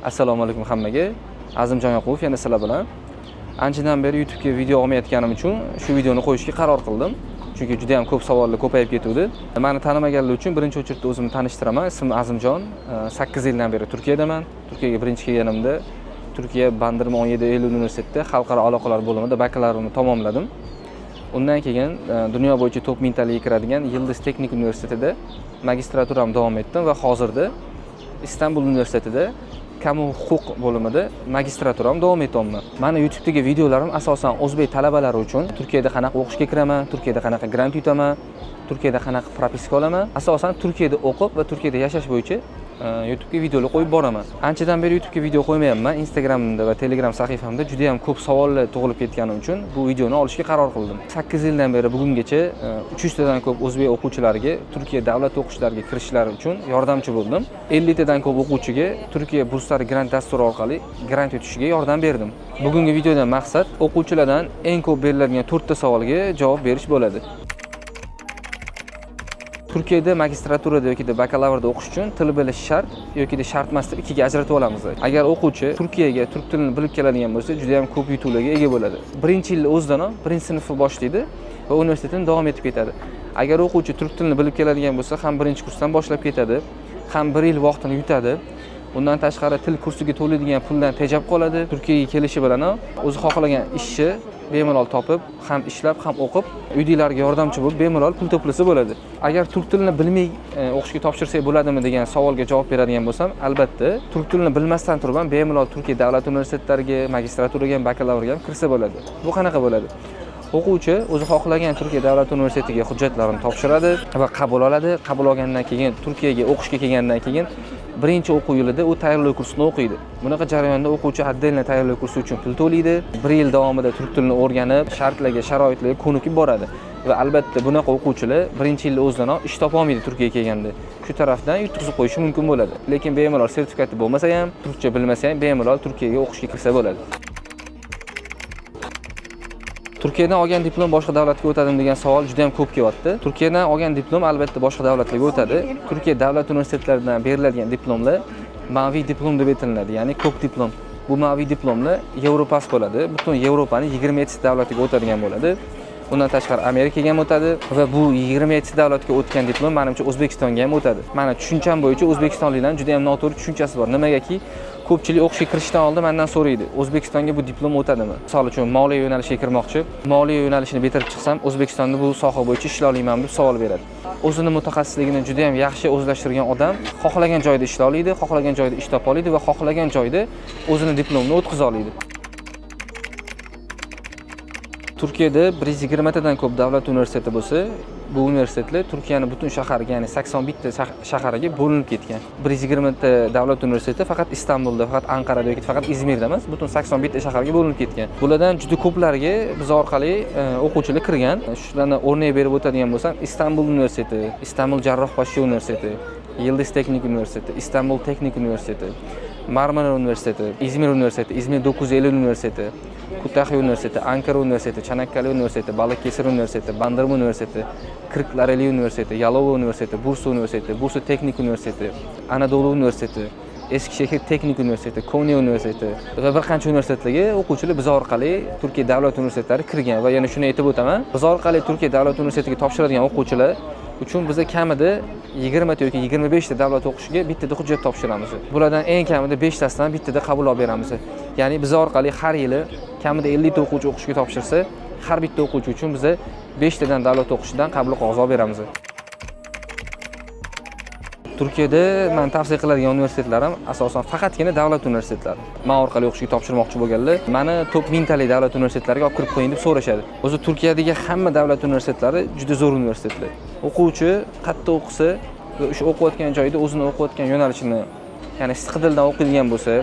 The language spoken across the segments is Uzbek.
Assalomu alaykum hammaga. Azimjon Yoqubov yana sizlar bilan. Anchadan beri YouTube'ga video olmayotganim uchun shu videoni qo'yishga qaror qildim. Chunki juda ham ko'p savollar ko'payib ketuvdi. Meni tanimaganlar uchun birinchi o'chirda o'zimni tanishtiraman. Ismim Azimjon. 8 yildan beri Turkiyadaman. Turkiyaga birinchi kelganimda Turkiya Bandırma 17 Eylül universitetida xalqaro aloqalar bo'limida bakalavrimni tamomladim. Undan keyin dunyo bo'yicha top mingtaliga kiradigan Yıldız Teknik universitetida magistraturamni davom etdim va hozirda İstanbul universitetida kamu huquq bo'limida magistraturamni davom etyapman. Meni YouTube'dagi videolarim asosan o'zbek talabalari uchun Turkiyada qanaqa o'qishga kiraman, Turkiyada qanaqa grant yutaman, Turkiyada qanaqa propiska olaman, asosan Turkiyada o'qib va Turkiyada yashash bo'yicha YouTube'ga videolar qo'yib boraman. Anchadan beri YouTube'ga video qo'ymayapman. Instagramimda va Telegram sahifamda juda ham ko'p savollar tug'ilib ketgani uchun bu videoni olishga qaror qildim. 8 yildan beri bugungacha 300 tadan ko'p o'zbek o'quvchilarga Turkiya davlat o'qishlariga kirishlari uchun yordamchi bo'ldim. 50 tadan ko'p o'quvchiga Turkiya burslari grant dasturi orqali grant yutishiga yordam berdim. Bugungi videodan maqsad o'quvchilardan eng ko'p beriladigan 4 ta savolga javob berish bo'ladi. Turkiyada magistraturada yoki bakalavrda o'qish uchun til bilish shart yoki shart emas deb ikkiga ajratib olamiz. Agar o'quvchi Turkiyaga turk tilini bilib keladigan bo'lsa, juda ham ko'p yutuqlarga ega bo'ladi. Birinchi yil o'zidan birinchi sinfni boshlaydi va universitetni davom etib ketadi. Agar o'quvchi turk tilini bilib keladigan bo'lsa, ham birinchi kursdan boshlab ketadi, ham 1 yil vaqtini yutadi. Undan tashqari til kursiga to'laydigan puldan tejab qoladi. Turkiyaga kelishi bilan o'zi xohlagan ishni bemalol topib, ham ishlab, ham o'qib, uydagilarga yordamchi bo'lib, bemalol pul to'plasa bo'ladi. Agar turk tilini bilmay o'qishga topshirsak bo'ladimi degan savolga javob beradigan bo'lsam, albatta, turk tilini bilmasdan turib ham bemalol Turkiya davlat universitetlariga, magistraturaga ham, bakalavrga ham kirsa bo'ladi. Bu qanaqa bo'ladi? O'quvchi o'zi xohlagan Turkiya davlat universitetiga hujjatlarini topshiradi va qabul oladi. Qabul olgandan keyin Turkiyaga o'qishga kelgandan keyin birinchi o'quv yilida u tayyorlov kursini o'qiydi. Bunaqa jarayonda o'quvchi отдельно tayyorlov kursi uchun pul to'laydi. 1 yil davomida turk tilini o'rganib, shartlarga, sharoitlarga ko'nikib boradi. Va albatta bunaqa o'quvchilar birinchi yilda o'zidan ish topa olmaydi Turkiyaga kelganda. Shu tarafdan yutqizib qo'yishi mumkin bo'ladi. Lekin bemalol sertifikati bo'lmasa ham, turkcha bilmasa ham bemalol Turkiyaga o'qishga kirsa bo'ladi. Turkiyadan olgan diplom boshqa davlatga o'tadimi degan savol juda ham ko'p kelyapti. Turkiyadan olgan diplom albatta boshqa davlatlarga o'tadi. Turkiya davlat universitetlaridan beriladigan diplomlar maviy diplom deb aytiladi, ya'ni ko'k diplom. Bu maviy diplomlar Yevropass bo'ladi. Butun Yevropaning 27 davlatiga o'tadigan bo'ladi. Undan tashqari Amerikaga ham o'tadi va bu 27 davlatga o'tgan diplom menimcha O'zbekistonga ham o'tadi. Meni tushuncham bo'yicha o'zbekistonliklarning juda ham noto'g'ri tushunchasi bor. Nimagaki ko'pchilik o'qishga kirishdan oldin mendan so'raydi, O'zbekistonga bu diplom o'tadimi? Misol uchun moliya yo'nalishiga kirmoqchi, moliya yo'nalishini bitirib chiqsam, O'zbekistonda bu soha bo'yicha ishlay olamanmi deb savol beradi. O'zining mutaxassisligini juda ham yaxshi o'zlashtirgan odam xohlagan joyda ishlay oladi, xohlagan joyda ish topa oladi va xohlagan joyda o'zining diplomini o'tkaza oladi. Turkiyada 120 tadan ko'p davlat universiteti bo'lsa, bu universitetlar Turkiyaning butun shahariga, ya'ni 81 ta shahariga bo'linib ketgan. 120 ta davlat universiteti faqat Istanbulda, faqat Anqarada yoki faqat Izmirda emas, butun 81 ta shaharga bo'linib ketgan. Bulardan juda ko'plariga biz orqali o'quvchilar kirgan. Shularni o'rnak berib o'tadigan bo'lsam, Istanbul universiteti, Istanbul Jarrohpashi universiteti, Yıldız Teknik universiteti, İstanbul Teknik universiteti, Marmara universiteti, İzmir universiteti, İzmir 9 Eylül universiteti, Kutahi universiteti, Ankara universiteti, Çanakkale universiteti, Balıkesir universiteti, Bandırma universiteti, Kırklareli universiteti, Yalova universiteti, Bursa universiteti, Bursa Teknik universiteti, Anadolu universiteti, Eskişehir Teknik universiteti, Konya universiteti va bir qancha universitetlarga o'quvchilar biz orqali Turkiya davlat universitetlari kirgan va yana shuni aytib o'taman. Biz orqali Turkiya davlat universitetiga topshiradigan o'quvchilar uchun biz kamida 20 ta yoki 25 ta davlat o'qishiga bittada hujjat topshiramiz. Bulardan eng kamida 5 tasidan bittada qabul olib beramiz. Ya'ni biz orqali har yili kamida 50 ta o'quvchi o'qishga topshirsa, har bitta o'quvchi uchun biz 5 tadan davlat o'qishidan qabul qog'ozi olib beramiz. Turkiyada men tavsiya qiladigan universitetlarim asosan faqatgina davlat universitetlari. Men orqali o'qishga topshirmoqchi bo'lganlar meni top 1000 talik davlat universitetlariga olib kirib qo'ying deb so'rashadi. O'zi Turkiyadagi hamma davlat universitetlari juda zo'r universitetlar. O'quvchi qayerda o'qisa va o'sha o'qiyotgan joyda o'zini o'qiyotgan yo'nalishini, ya'ni istiqdildan o'qiydigan bo'lsa,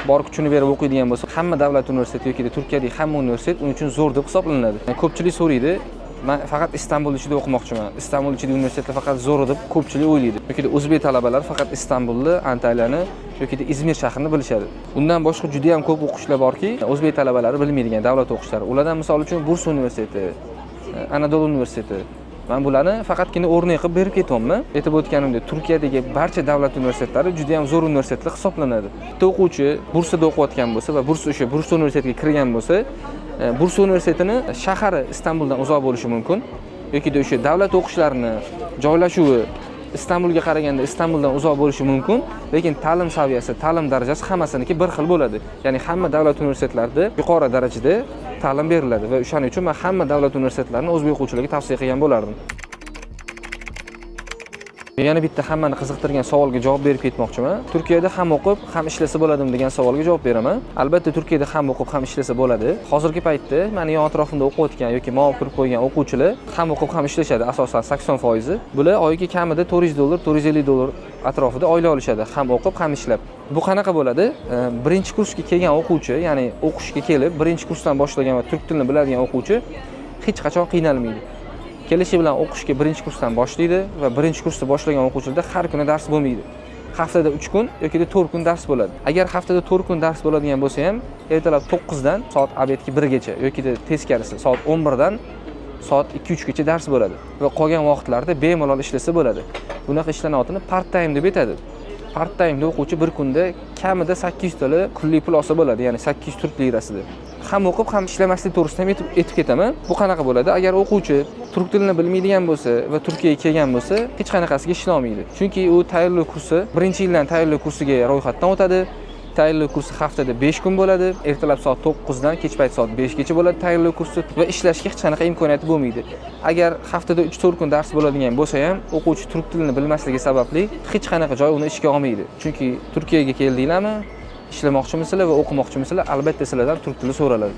bor kuchini berib o'qiydigan bo'lsa, hamma davlat universiteti yoki Turkiyadagi hamma universitet uning uchun zo'r deb hisoblanadi. Ko'pchilik so'raydi, men faqat Istanbul ichida o'qimoqchiman. Istanbul ichida universitetlar faqat zo'r deb ko'pchilik o'ylaydi. Yoki o'zbek talabalar faqat Istanbulni, Antalyani yoki İzmir shahrini bilishadi. Undan boshqa juda ham ko'p o'qishlar borki, o'zbek talabalari bilmaydigan davlat o'qishlari. Ulardan misol uchun Bursa universiteti, Anadolu universiteti, Men bularni faqatgina o'rnak qilib berib ketyapman. Aytib o'tganimdek, Turkiyadagi barcha davlat universitetlari juda ham zo'r universitetlar hisoblanadi. Bitta o'quvchi bursada o'qiyotgan bo'lsa va burs universitetiga kirgan bo'lsa, burs universitetini shahari Istanbuldan uzoq bo'lishi mumkin yoki o'sha davlat o'qishlarini joylashuvi Istanbulga qaraganda Istanbuldan uzoq bo'lishi mumkin, lekin ta'lim saviyasi, ta'lim darajasi hammasiniki bir xil bo'ladi. Ya'ni hamma davlat universitetlarida yuqori darajada ta'lim beriladi va o'shaning uchun men hamma davlat universitetlarini o'zbek o'quvchilariga tavsiya qilgan bo'lardim. Yana bitta hammani qiziqtirgan savolga javob berib ketmoqchiman. Turkiyada ham o'qib, ham ishlasa bo'ladimi degan savolga javob beraman. Albatta Turkiyada ham o'qib, ham ishlasa bo'ladi. Hozirgi paytda meni yon atrofimda o'qiyotgan yoki ma'lum kirib qo'ygan o'quvchilar ham o'qib, ham ishlashadi, asosan 80%. Bular oyiga kamida $400, $450 atrofida oylik olishadi, ham o'qib, ham ishlab. Bu qanaqa bo'ladi? Birinchi kursga kelgan o'quvchi, ya'ni o'qishga kelib, birinchi kursdan boshlagan va turk tilini biladigan o'quvchi hech qachon qiynalmaydi. Kelishi bilan o'qishga birinchi kursdan boshlaydi va birinchi kursda boshlagan o'quvchilarda har kuni dars bo'lmaydi. Haftada 3 kun yoki 4 kun dars bo'ladi. Agar haftada 4 kun dars bo'ladigan bo'lsa ham, ertalab 9 dan soat obedga 1 gacha yoki teskarisi soat 11 dan soat 2-3 gacha dars bo'ladi va qolgan vaqtlarda bemalol ishlasa bo'ladi. Bunaqa ishlanotini part time deb aytadi. Part time da o'quvchi bir kunda kamida 800 tala kunlik pul olsa bo'ladi, ya'ni 800 turk lirasida. Ham o'qib, ham ishlamaslik to'g'risida ham aytib ketaman. Bu qanaqa bo'ladi? Agar o'quvchi turk tilini bilmaydigan bo'lsa va Turkiyaga kelgan bo'lsa, hech qanaqasiga ishlamaydi. Chunki u tayyorlik kursi, birinchi yildan tayyorlik kursiga ro'yxatdan o'tadi. Tayyorlik kursi haftada 5 kun bo'ladi. Ertalab soat 9 dan kech payt soat 5 gacha bo'ladi tayyorlik kursi va ishlashga hech qanaqa imkoniyati bo'lmaydi. Agar haftada 3-4 kun dars bo'ladigan bo'lsa ham, o'quvchi turk tilini bilmasligi sababli hech qanaqa joy uni ishga olmaydi. Chunki Turkiyaga keldinglarmi, ishlamoqchimisizlar va o'qimoqchimisizlar, albatta sizlardan turk tili so'raladi.